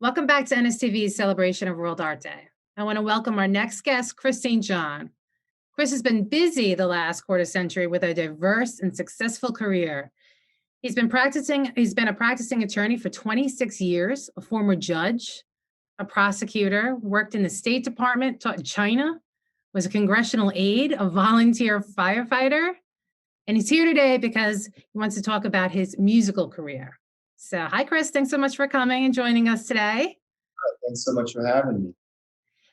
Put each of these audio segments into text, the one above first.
Welcome back to NSTV's celebration of World Art Day. I want to welcome our next guest, Chris St. John. Chris has been busy the last quarter century with a diverse and successful career. He's been a practicing attorney for 26 years, a former judge, a prosecutor, worked in the State Department, taught in China, was a congressional aide, a volunteer firefighter, and he's here today because he wants to talk about his musical career. So, hi, Chris. Thanks so much for coming and joining us today. Thanks so much for having me.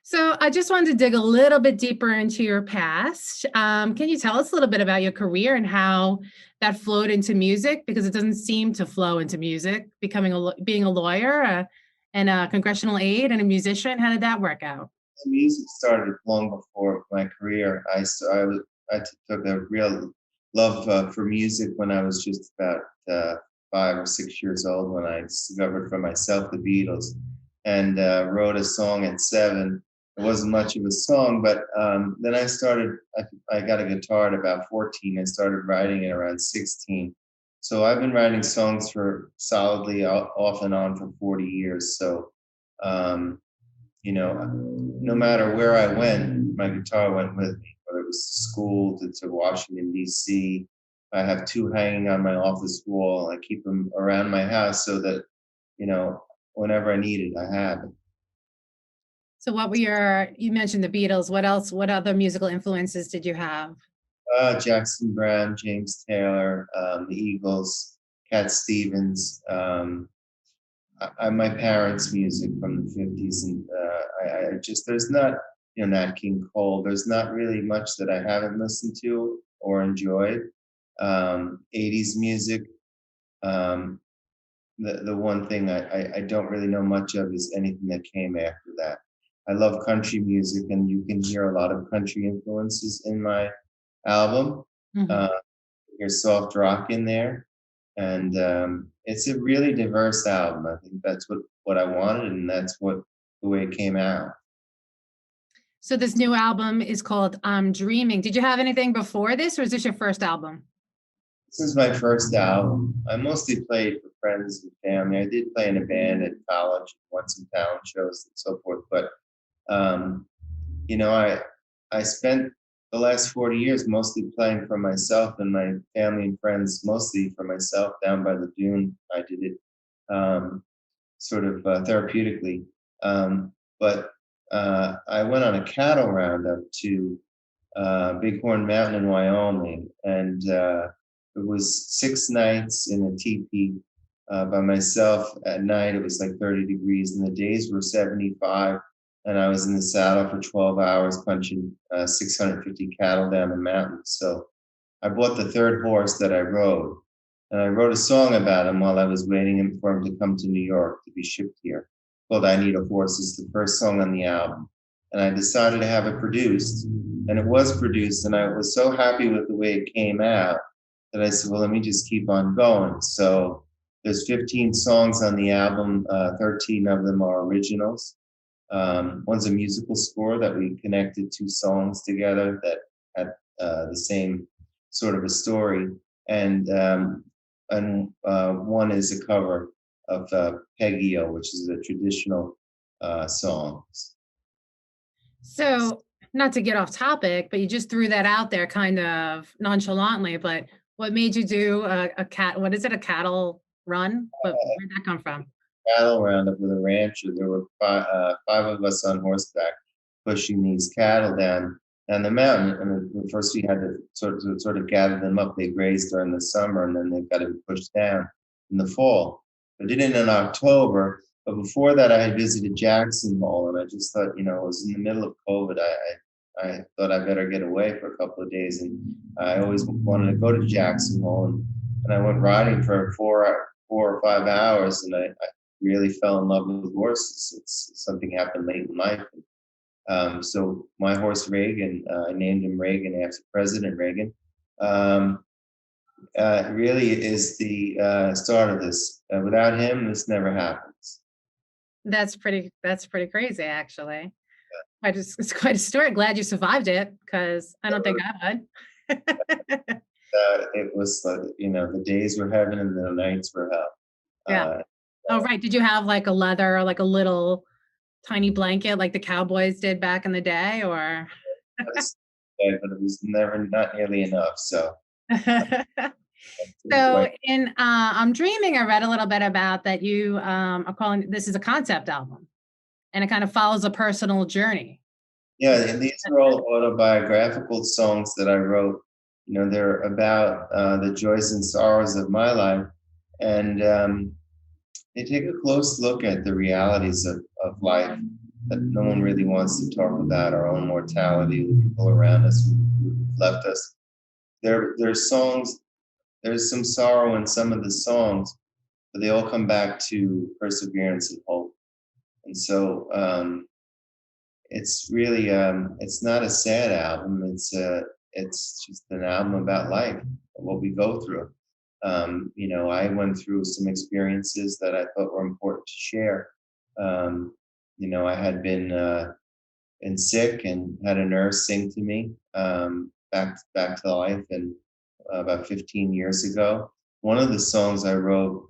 So, I just wanted to dig a little bit deeper into your past. Can you tell us a little bit about your career and how that flowed into music? Because it doesn't seem to flow into music. Being a lawyer and a congressional aide and a musician. How did that work out? The music started long before my career. I took a real love for music when I was just about 5 or 6 years old, when I discovered for myself the Beatles, and wrote a song at 7. It wasn't much of a song, but then I started. I got a guitar at about 14. I started writing at around 16. So I've been writing songs for solidly off and on for 40 years. So um, no matter where I went, my guitar went with me, whether it was to school, to Washington, D.C. I have two hanging on my office wall. I keep them around my house so that, whenever I need it, I have it. So, you mentioned the Beatles. What other musical influences did you have? Jackson Brown, James Taylor, the Eagles, Cat Stevens, my parents' music from the 50s, and there's not, Nat King Cole. There's not really much that I haven't listened to or enjoyed. 80s music. Um, the one thing I don't really know much of is anything that came after that. I love country music, and you can hear a lot of country influences in my album. Mhm. Uh, there's soft rock in there, and it's a really diverse album. I think that's what I wanted, and that's the way it came out. So, this new album is called I'm Dreaming. Did you have anything before this, or is this your first album? This is my first album. I mostly played for friends and family. I did play in a band at college, won some talent shows and so forth. But um, you know, I spent the last 40 years mostly playing for myself and my family and friends, mostly for myself down by the dune. I did it sort of therapeutically. But I went on a cattle roundup to Bighorn Mountain in Wyoming, and it was 6 nights in a teepee by myself. At night, it was like 30 degrees, and the days were 75. And I was in the saddle for 12 hours punching 650 cattle down the mountain. So I bought the third horse that I rode, and I wrote a song about him while I was waiting for him to come to New York to be shipped here. Called "I Need a Horse." Is the first song on the album, and I decided to have it produced, and it was produced, and I was so happy with the way it came out that I said, "Well, let me just keep on going." So there's 15 songs on the album. 13 of them are originals. One's a musical score that we connected two songs together that had the same sort of a story, and one is a cover of Peggy-O, which is a traditional song. So, not to get off topic, but you just threw that out there kind of nonchalantly. But what made you do a cat? What is it? A cattle run? But where'd that come from? Cattle roundup with a rancher. There were five of us on horseback pushing these cattle down the mountain. And first we had to sort of gather them up. They grazed during the summer, and then they got to be pushed down in the fall. I did it in October, but before that, I had visited Jackson Hole, and I just thought, it was in the middle of COVID. I thought I better get away for a couple of days, and I always wanted to go to Jackson Hole, and I went riding for 4 or 5 hours, and I really fell in love with horses. It's something happened late in life. So my horse Reagan, I named him Reagan after President Reagan. Um, really is the start of this. Without him, this never happens. That's pretty crazy, actually. It's quite a story. Glad you survived it, because I don't think I would. It was, the days were heaven and the nights were hell. Yeah. Oh, right. Did you have like a leather, like a little tiny blanket like the cowboys did back in the day, or? That's okay, but it was never not nearly enough. So I didn't So quite. in I'm Dreaming, I read a little bit about that you are calling this is a concept album, and it kind of follows a personal journey. Yeah, and these are all autobiographical songs that I wrote. They're about the joys and sorrows of my life, and they take a close look at the realities of life that no one really wants to talk about, our own mortality, the people around us who've left us. There's songs, there's some sorrow in some of the songs, but they all come back to perseverance and hope. And so it's really it's not a sad album. It's just an album about life, what we go through. I went through some experiences that I thought were important to share. I had been sick and had a nurse sing to me back to life, and about 15 years ago. One of the songs I wrote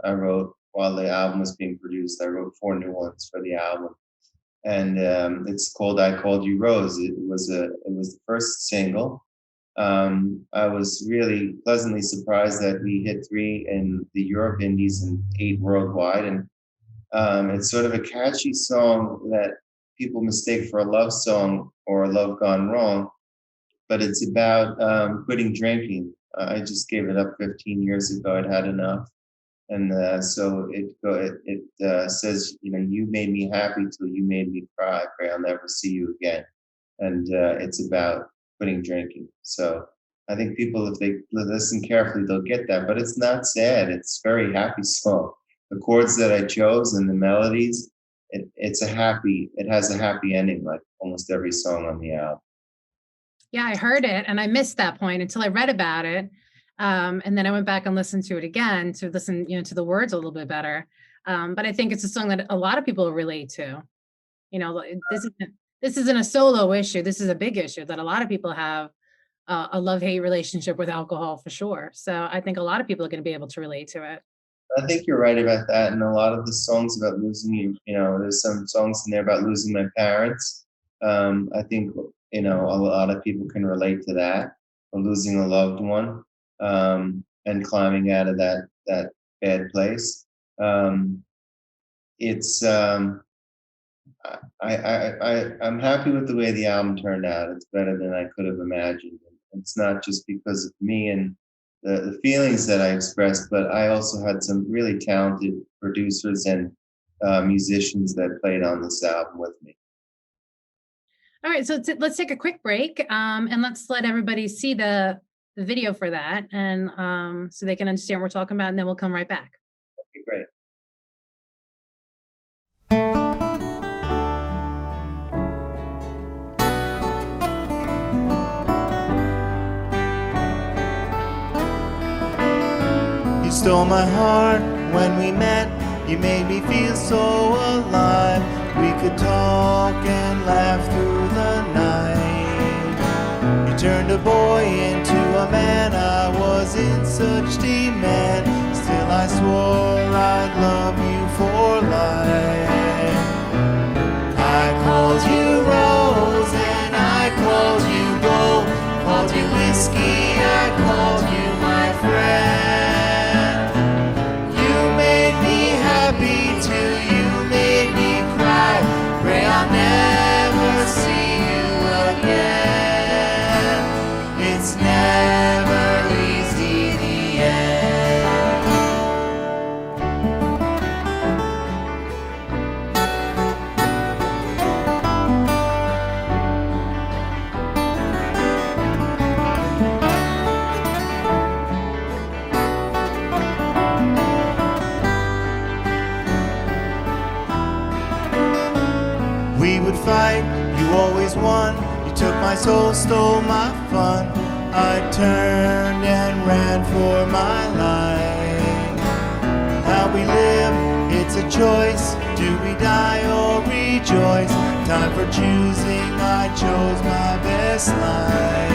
while the album was being produced. I wrote 4 new ones for the album, and it's called "I Called You Rose." It was the first single. I was really pleasantly surprised that we hit 3 in the Europe Indies and 8 worldwide, and it's sort of a catchy song that people mistake for a love song or a love gone wrong, but it's about quitting drinking. I just gave it up 15 years ago. I'd had enough, and so it says, you made me happy till you made me cry. Pray I'll never see you again. And it's about quitting drinking. So I think people, if they listen carefully, they'll get that. But it's not sad. It's a very happy song. The chords that I chose and the melodies, it has a happy ending, like almost every song on the album. Yeah, I heard it and I missed that point until I read about it. And then I went back and listened to it again to listen, to the words a little bit better. But I think it's a song that a lot of people relate to. This isn't a solo issue. This is a big issue that a lot of people have a love-hate relationship with alcohol for sure. So I think a lot of people are going to be able to relate to it. I think you're right about that. And a lot of the songs about losing there's some songs in there about losing my parents. I think, a lot of people can relate to that, or losing a loved one, and climbing out of that bad place. It's I'm happy with the way the album turned out. It's better than I could have imagined. It's not just because of me and the feelings that I expressed, but I also had some really talented producers and musicians that played on this album with me. All right, so let's take a quick break, and let's let everybody see the video for that, and so they can understand what we're talking about, and then we'll come right back. Okay, great. You stole my heart when we met. You made me feel so alive. We could talk and laugh through the night. You turned a boy into a man. I was in such demand. Still I swore I'd love you for life. I called you Rose and I called you Gold. Called you whiskey, I called you my friend. You made me happy till you made me cry. Pray I'll never see you again. It's never easy, the end. We would fight, you always won. You took my soul, stole my fun. I turned and ran for my life. How we live, it's a choice. Do we die or rejoice? Time for choosing, I chose my best life.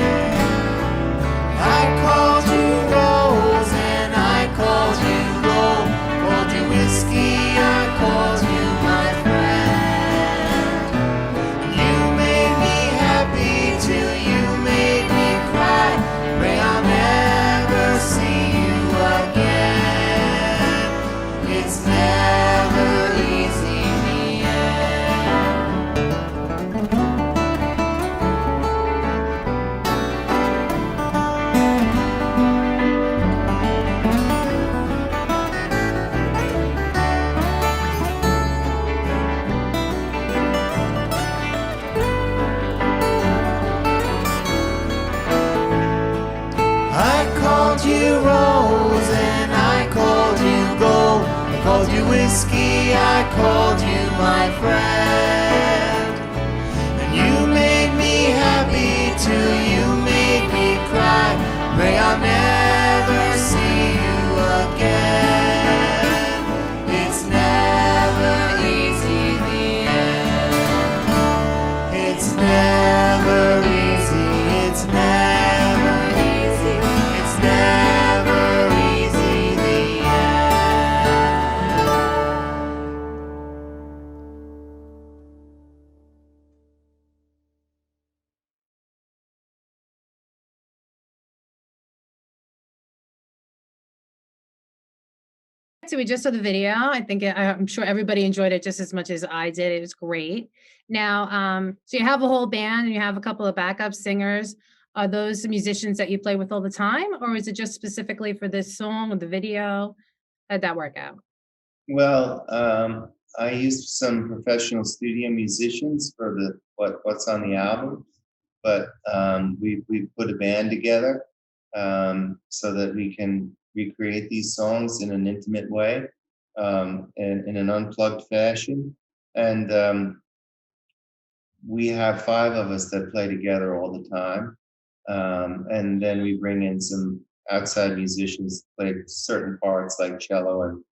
I called you Rose and I called you Gold. Called you whiskey, I called you my friend. And you made me happy too, you made me cry. May I never see you again. It's never easy, the end. It's never easy, it's never easy, it's never easy, the end. So we just saw the video. I'm sure everybody enjoyed it just as much as I did. It was great. Now, so you have a whole band and you have a couple of backup singers. Are those the musicians that you play with all the time, or is it just specifically for this song or the video? How'd that work out? Well, I used some professional studio musicians for what's on the album, but we put a band together so that we can recreate these songs in an intimate way, in an unplugged fashion. And we have 5 of us that play together all the time. And then we bring in some outside musicians to play certain parts like cello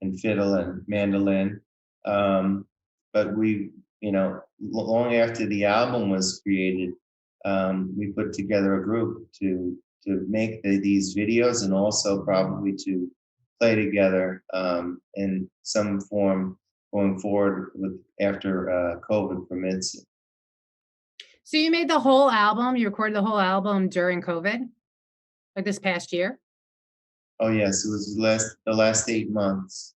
and fiddle and mandolin. But long after the album was created, we put together a group to make these videos and also probably to play together in some form going forward with after COVID permits it. So you made the whole album, you recorded the whole album during COVID, like this past year? Oh yes, it was the last 8 months.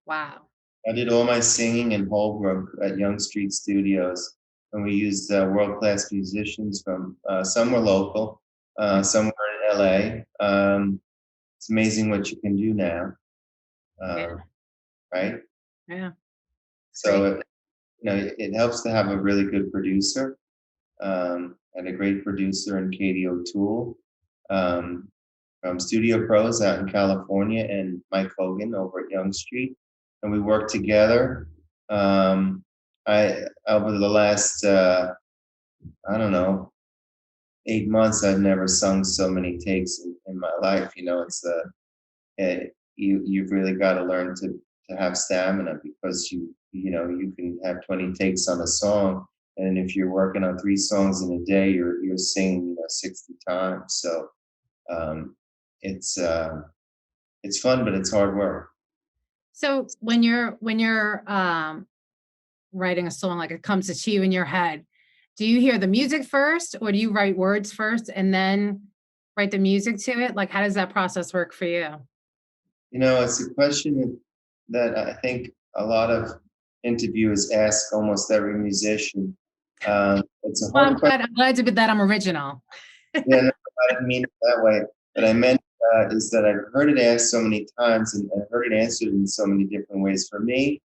Wow. I did all my singing in Holbrook at Young Street Studios, and we used world-class musicians from some were local, some were in LA. It's amazing what you can do now, Yeah. right? Yeah. So it helps to have a really good producer, and a great producer in Katie O'Toole, from Studio Pros out in California, and Mike Hogan over at Young Street. And we worked together. I over the last I don't know 8 months, I've never sung so many takes in my life. You've really got to learn to have stamina, because you can have 20 takes on a song, and if you're working on 3 songs in a day, you're singing 60 times. So it's fun, but it's hard work. So when you're writing a song, like it comes to you in your head, do you hear the music first, or do you write words first and then write the music to it? Like, how does that process work for you? It's a question that I think a lot of interviewers ask almost every musician. It's a Well, hard question. I'm glad to be that I'm original. Yeah, no, I didn't mean it that way. What I meant is that I've heard it asked so many times, and I've heard it answered in so many different ways. For me,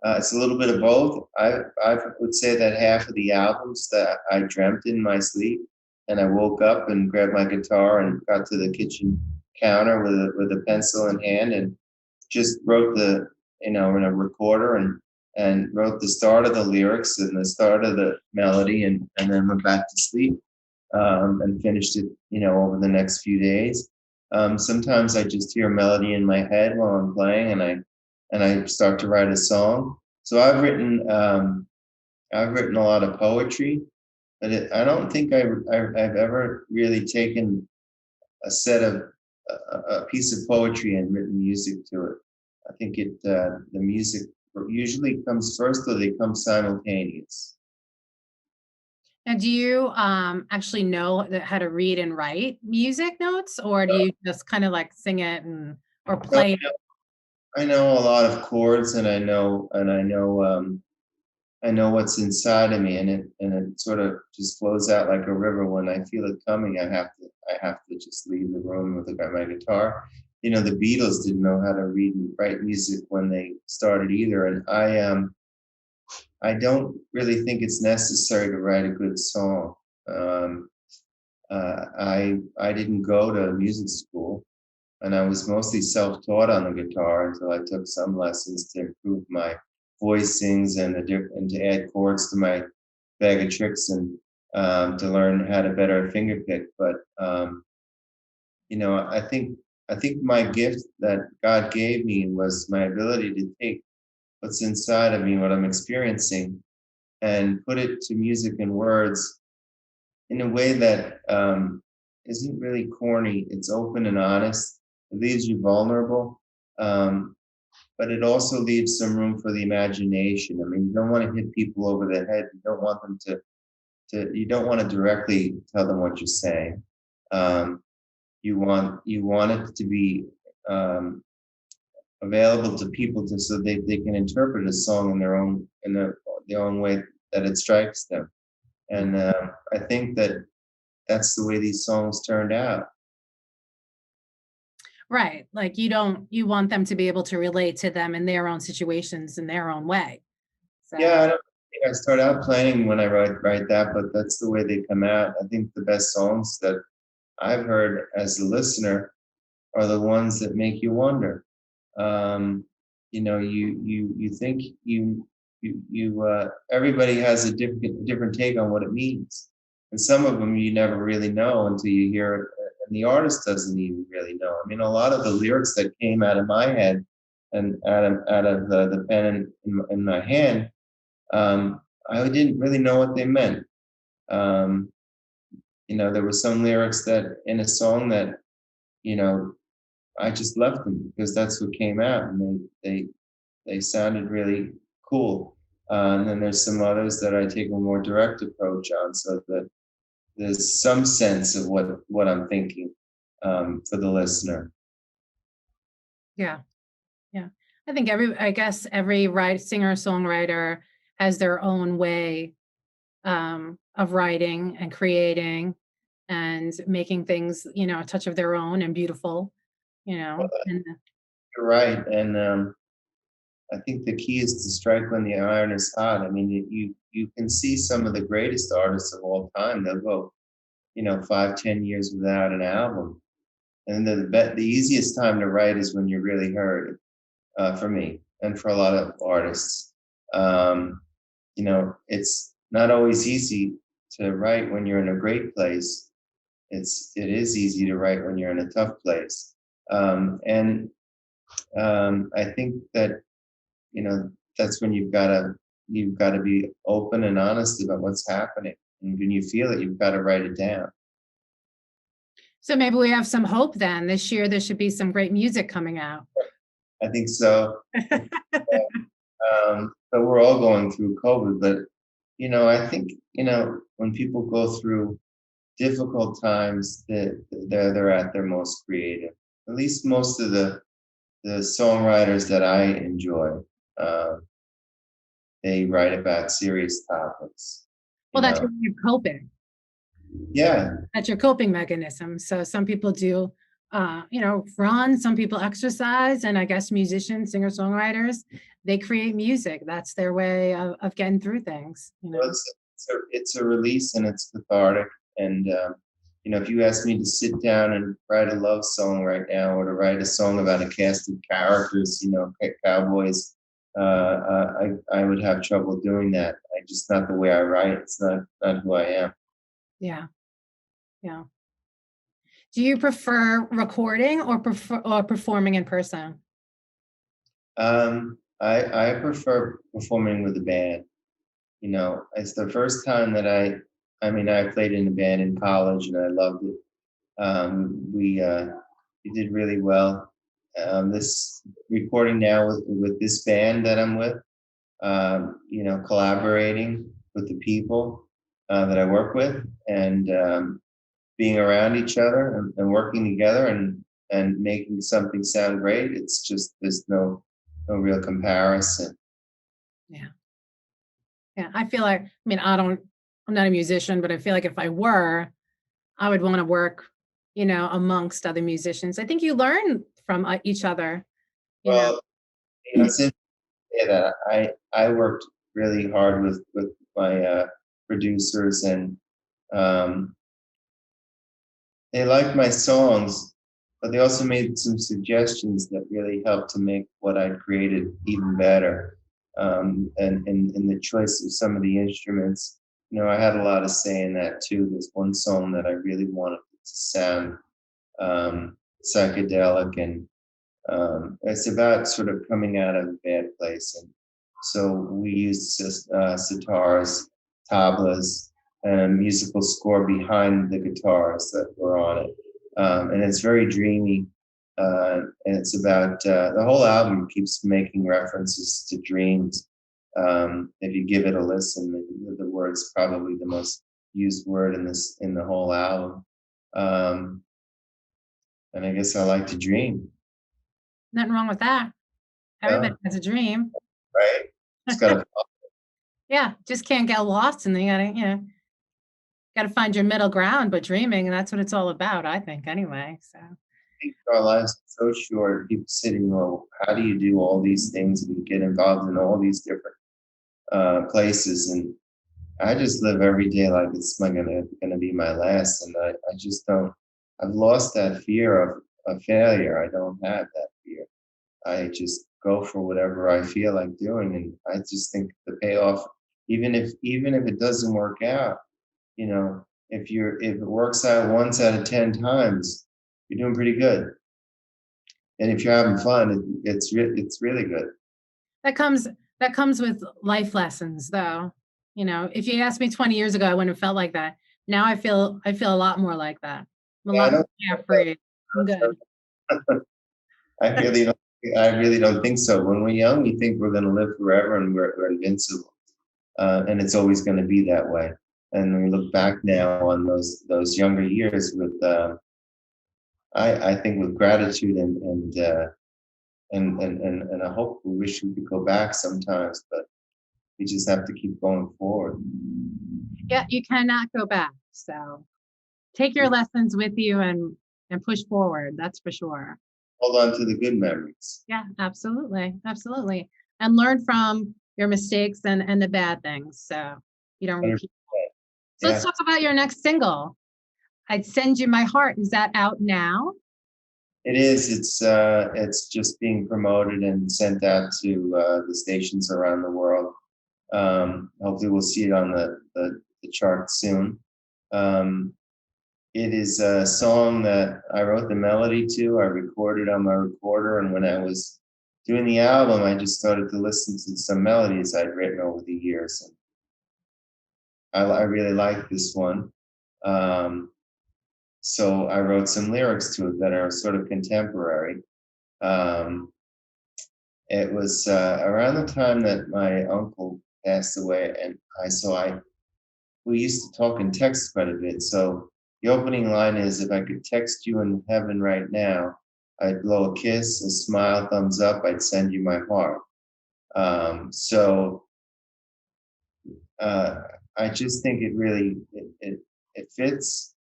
it's a little bit of both. I would say that half of the albums that I dreamt in my sleep, and I woke up and grabbed my guitar and got to the kitchen counter with a pencil in hand and just wrote in a recorder and wrote the start of the lyrics and the start of the melody, and then went back to sleep, and finished it over the next few days. Sometimes I just hear a melody in my head while I'm playing, and I start to write a song. So I've written a lot of poetry, but I don't think I've ever really taken a piece of poetry and written music to it. I think the music usually comes first, or they come simultaneous. Now, do you actually know how to read and write music notes, or do you just kind of like sing it or play it? I know a lot of chords, and I know what's inside of me, and it sort of just flows out like a river. When I feel it coming, I have to just leave the room with my guitar. The Beatles didn't know how to read and write music when they started either, and I don't really think it's necessary to write a good song. I didn't go to music school. and I was mostly self-taught on the guitar until I took some lessons to improve my voicings and to add chords to my bag of tricks and to learn how to better finger pick. But I think my gift that God gave me was my ability to take what's inside of me, what I'm experiencing, and put it to music and words in a way that isn't really corny. It's open and honest. It leaves you vulnerable, um, but it also leaves some room for the imagination. I mean, you don't want to hit people over the head. You don't want them to. You don't want to directly tell them what you're saying. Um, you want it to be available to people so they can interpret a song in their own way that it strikes them. And I think that that's the way these songs turned out. Right. Like you want them to be able to relate to them in their own situations in their own way. Yeah, So I don't think I start out planning when I write that, but that's the way they come out. I think the best songs that I've heard as a listener are the ones that make you wonder. Um, you think everybody has a different take on what it means, and some of them you never really know until you hear it, and the artist doesn't even really know. I mean, a lot of the lyrics that came out of my head and out of the pen in my hand, I didn't really know what they meant. Um, there were some lyrics that in a song that you know I just left them because that's what came out, and they sounded really cool. And then there's some others that I take a more direct approach on, so that there's some sense of what I'm thinking for the listener. yeah, yeah. I guess every singer songwriter has their own way of writing and creating and making things, a touch of their own and beautiful, and You're right, and I think the key is to strike when the iron is hot. I mean, you can see some of the greatest artists of all time. They'll go, 5, 10 years without an album, and the easiest time to write is when you're really heard. For me and for a lot of artists, it's not always easy to write when you're in a great place. It is easy to write when you're in a tough place, and I think that you know that's when you've got to be open and honest about what's happening, and when you feel it, you've got to write it down. so maybe we have some hope then. This year there should be some great music coming out. I think so. But we're all going through COVID. But I think when people go through difficult times, that they're at their most creative. At least most of the songwriters that I enjoy, uh, they write about serious topics. Well, You that's know, your way of coping. yeah. That's your coping mechanism. So some people do, run, some people exercise, and I guess musicians, singer-songwriters, they create music. That's their way of getting through things. Well, it's a release and it's cathartic. And if you ask me to sit down and write a love song right now, or to write a song about a cast of characters, cowboys, I would have trouble doing that. I just not the way I write. It's not who I am. Yeah, yeah. Do you prefer recording or performing in person? I prefer performing with a band. It's the first time that I played in a band in college and I loved it. We did really well. This recording now with this band that I'm with, collaborating with the people that I work with, and being around each other and working together and making something sound great. It's just there's no real comparison. Yeah. Yeah. I feel like, I'm not a musician, but I feel like if I were, I would want to work, amongst other musicians. I think you learn from each other, you know. Well, since you say that, I worked really hard with my producers, and um, they liked my songs, but they also made some suggestions that really helped to make what I'd created even better. And in the choice of some of the instruments, I had a lot of say in that too. There's one song that I really wanted it to sound psychedelic, and it's about sort of coming out of a bad place. And so we used sitars, tablas, and a musical score behind the guitars that were on it. And it's very dreamy. And it's about the whole album keeps making references to dreams. If you give it a listen, the word's probably the most used word in the whole album. Um, and I guess I like to dream, Nothing wrong with that. Everybody uh, has a dream. right? It's got a Yeah, just can't get lost and you gotta find your middle ground, but dreaming, that's what it's all about, I think anyway. So think our lives are so short. People sitting, well, how do you do all these things and get involved in all these different places? And I just live every day like it's gonna be my last, and I just don't. I've lost that fear of failure. I don't have that fear. I just go for whatever I feel like doing, and I just think the payoff, even if it doesn't work out, if it works out once out of 10 times, you're doing pretty good. And if you're having fun, it's really good. that comes that comes with life lessons though. If you asked me 20 years ago, I wouldn't have felt like that. Now I feel a lot more like that. I'm a Yeah, I lot more don't. carefree. I'm good. I really don't. I really don't think so. When we're young, we think we're going to live forever and we're invincible, and it's always going to be that way. And when we look back now on those younger years with, I think with gratitude and I hope we wish we could go back sometimes, but we just have to keep going forward. Yeah, you cannot go back. So take your lessons with you and push forward. That's for sure. Hold on to the good memories. Yeah, absolutely. Absolutely. And learn from your mistakes and the bad things. So you don't 100%. repeat. So let's Yeah, talk about your next single. I'd Send You My Heart. Is that out now? it is. It's just being promoted and sent out to the stations around the world. Hopefully, we'll see it on the chart soon. Um, it is a song that I wrote the melody to. I recorded on my recorder, and when I was doing the album, I just started to listen to some melodies I'd written over the years, and I really like this one. Um, so I wrote some lyrics to it that are sort of contemporary. Um, it was around the time that my uncle passed away, and we used to talk in text quite a bit. So the opening line is, "If I could text you in heaven right now, I'd blow a kiss, a smile, thumbs up, I'd send you my heart." So uh, I just think it fits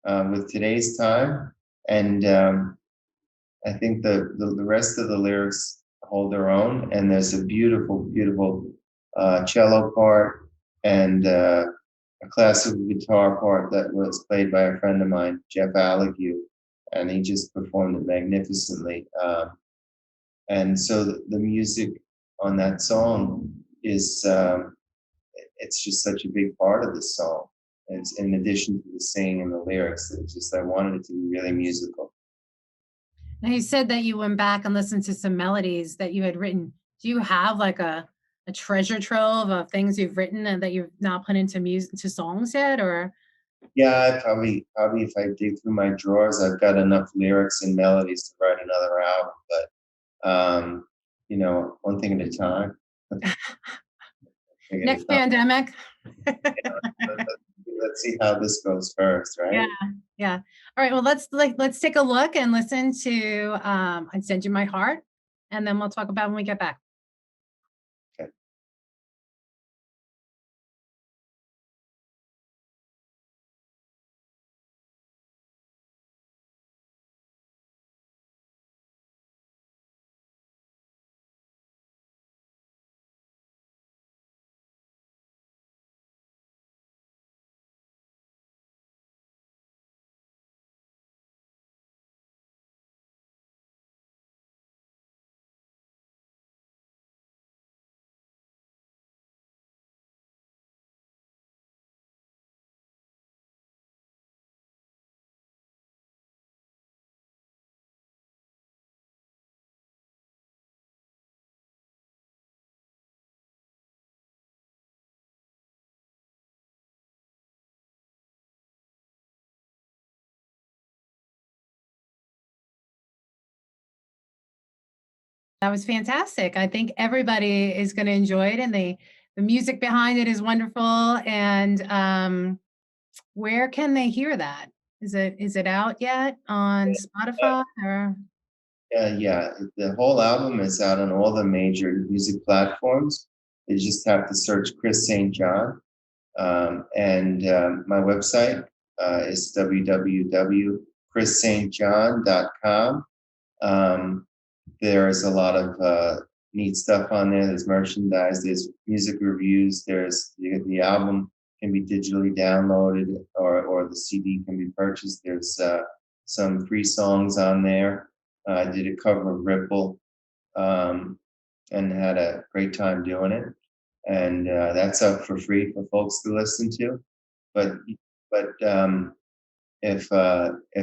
with today's time, and I think the rest of the lyrics hold their own. And there's a beautiful, beautiful cello part and a classical guitar part that was played by a friend of mine, Jeff Allegue, and he just performed it magnificently. And so the music on that song is it's just such a big part of the song. It's in addition to the singing and the lyrics. It's just I wanted it to be really musical. Now you said that you went back and listened to some melodies that you had written. Do you have like a treasure trove of things you've written and that you've not put into music to songs yet? Or Yeah, I probably if I dig through my drawers, I've got enough lyrics and melodies to write another album. But one thing at a time. Thing at a next time. pandemic? Let's see how this goes first, Yeah, right? yeah. All right. Well, let's take a look and listen to I'd Send You My Heart, and then we'll talk about when we get back. Okay. That was fantastic. I think everybody is going to enjoy it, and the music behind it is wonderful. And where can they hear that? Is it out yet on Spotify or? Yeah, the whole album is out on all the major music platforms. You just have to search Chris St. John. And my website is www.chrisstjohn.com. There's a lot of neat stuff on there. There's merchandise, there's music reviews, there's the album can be digitally downloaded, or the CD can be purchased. There's some free songs on there. I did a cover of Ripple, and had a great time doing it. And that's up for free for folks to listen to. But if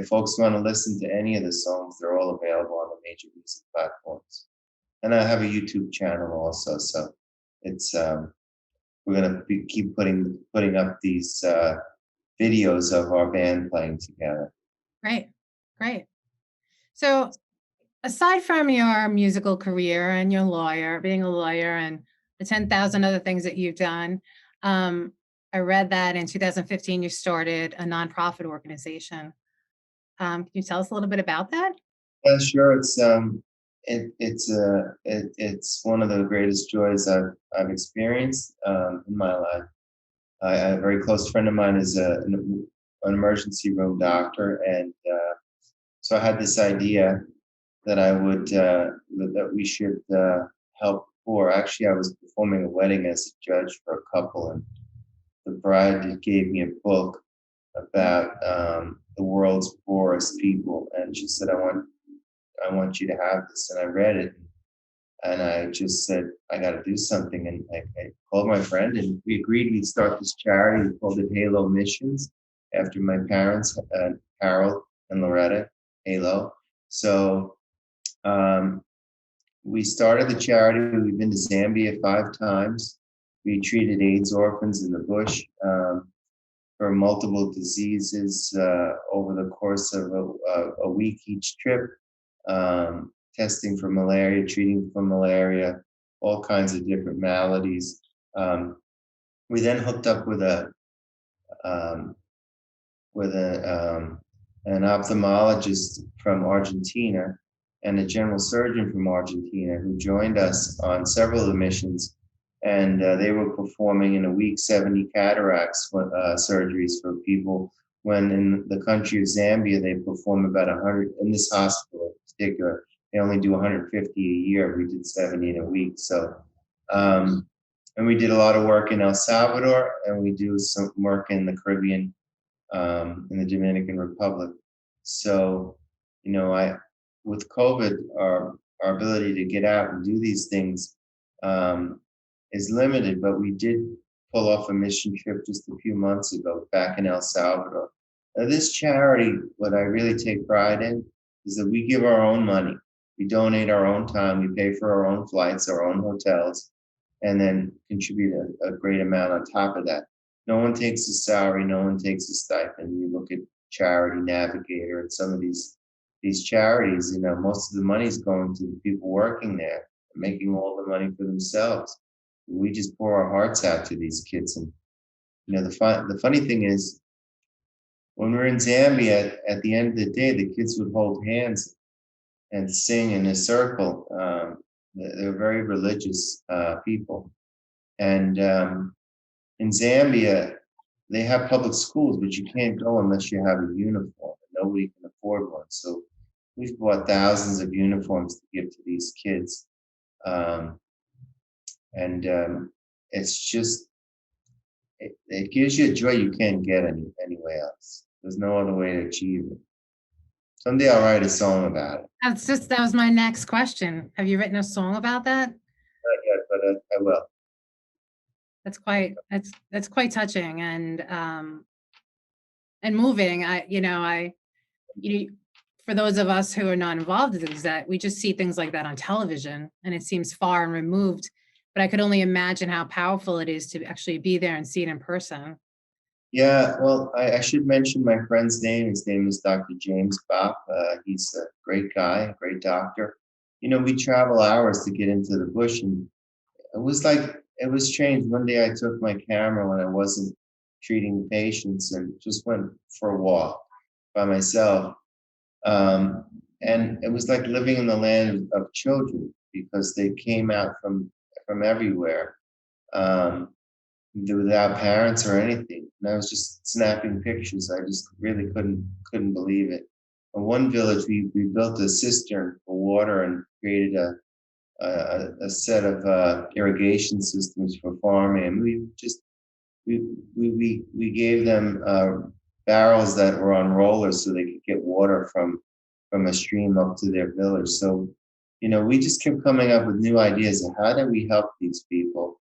folks want to listen to any of the songs, they're all available on the major music platforms. And I have a YouTube channel also, so it's we're gonna keep putting up these videos of our band playing together. Great, great. So aside from your musical career and being a lawyer and the 10,000 other things that you've done, I read that in 2015 you started a nonprofit organization. Can you tell us a little bit about that? Yeah, sure. It's one of the greatest joys I've experienced in my life. A very close friend of mine is an emergency room doctor, and so I had this idea that that we should help poor. Actually, I was performing a wedding as a judge for a couple, and the bride gave me a book about the world's poorest people, and she said, I want you to have this." And I read it, and I just said, I got to do something. And I called my friend, and we agreed we'd start this charity. We called it Halo Missions, after my parents, Harold and Loretta Halo. So we started the charity. We've been to Zambia 5 times. We treated AIDS orphans in the bush for multiple diseases over the course of a week each trip. Testing for malaria, treating for malaria, all kinds of different maladies. We then hooked up with um, an ophthalmologist from Argentina and a general surgeon from Argentina who joined us on several of the missions. And they were performing in a week 70 cataracts surgeries for people, when in the country of Zambia, they perform about 100, in this hospital in particular, they only do 150 a year. We did 70 in a week. So, and we did a lot of work in El Salvador, and we do some work in the Caribbean, in the Dominican Republic. So, with COVID, our ability to get out and do these things is limited, but we did pull off a mission trip just a few months ago back in El Salvador. Now, this charity, what I really take pride in is that we give our own money. We donate our own time. We pay for our own flights, our own hotels, and then contribute a great amount on top of that. No one takes a salary. No one takes a stipend. You look at Charity Navigator and some of these charities, most of the money is going to the people working there, making all the money for themselves. We just pour our hearts out to these kids. And the funny thing is, when we're in Zambia, at the end of the day, the kids would hold hands and sing in a circle. They're very religious people. And in Zambia, they have public schools, but you can't go unless you have a uniform. Nobody can afford one. So we've bought thousands of uniforms to give to these kids. And it's just, it gives you a joy you can't get anywhere else. There's no other way to achieve it. Someday I'll write a song about it. That was my next question. Have you written a song about that? Not yet, but I will. That's quite touching and moving. For those of us who are not involved in that, we just see things like that on television, and it seems far and removed. But I could only imagine how powerful it is to actually be there and see it in person. Yeah, well, I should mention my friend's name. His name is Dr. James Bopp. He's a great guy, a great doctor. we travel hours to get into the bush, and it was strange. One day I took my camera when I wasn't treating patients and just went for a walk by myself. Um, and it was like living in the land of children because they came out from everywhere, um, without parents or anything. And I was just snapping pictures. I just really couldn't believe it. In one village, we built a cistern for water and created a set of irrigation systems for farming. And we gave them barrels that were on rollers so they could get water from a stream up to their village. So, we just kept coming up with new ideas of how do we help these people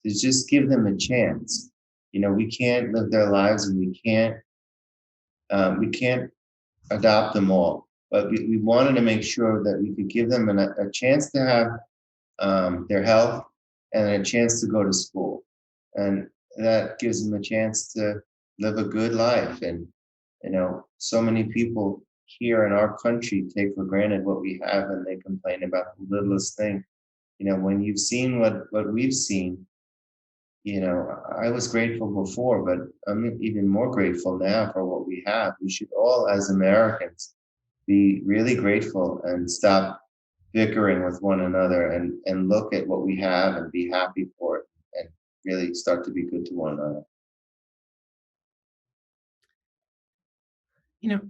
to just give them a chance. We can't live their lives, and we can't adopt them all. But we wanted to make sure that we could give them a chance to have their health and a chance to go to school. And that gives them a chance to live a good life. And, so many people here in our country take for granted what we have, and they complain about the littlest thing. When you've seen what we've seen, I was grateful before, but I'm even more grateful now for what we have. We should all, as Americans, be really grateful and stop bickering with one another and look at what we have and be happy for it and really start to be good to one another. You know,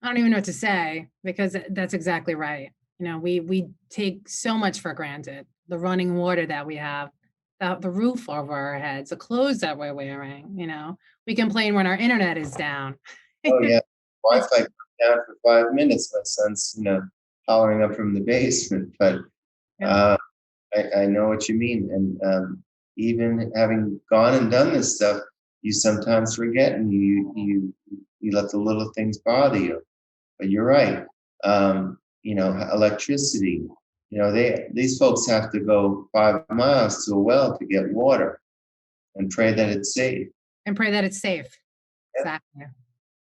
I don't even know what to say because that's exactly right. We take so much for granted. The running water that we have, the roof over our heads, the clothes that we're wearing, we complain when our internet is down. Oh yeah, It's Wi-Fi goes down for 5 minutes. My son's, hollering up from the basement. But yeah. uh, I know what you mean. And even having gone and done this stuff, you sometimes forget, and you let the little things bother you. But you're right. Electricity. These folks have to go 5 miles to a well to get water and pray that it's safe. And pray that it's safe. Yeah. Exactly.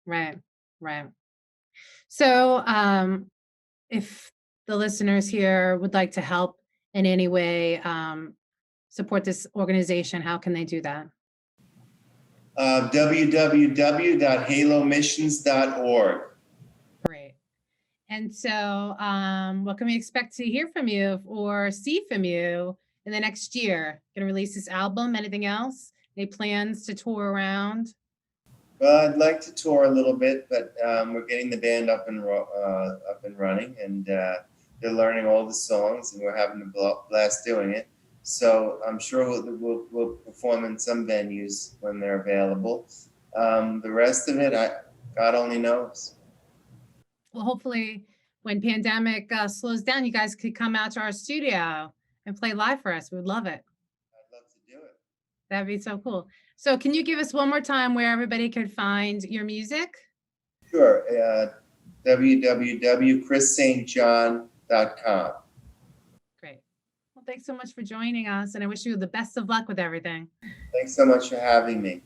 Right. Right. So, if the listeners here would like to help in any way, support this organization, how can they do that? www.halomissions.org. Great. And so, what can we expect to hear from you or see from you in the next year? Going to release this album? Anything else? Any plans to tour around? Well, I'd like to tour a little bit, but we're getting the band up and running, and they're learning all the songs, and we're having a blast doing it. So I'm sure we'll perform in some venues when they're available. The rest of it, God only knows. Well, hopefully, when pandemic slows down, you guys could come out to our studio and play live for us. We'd love it. I'd love to do it. That'd be so cool. So, can you give us one more time where everybody could find your music? Sure. www.chrisstjohn.com. Great. Well, thanks so much for joining us, and I wish you the best of luck with everything. Thanks so much for having me.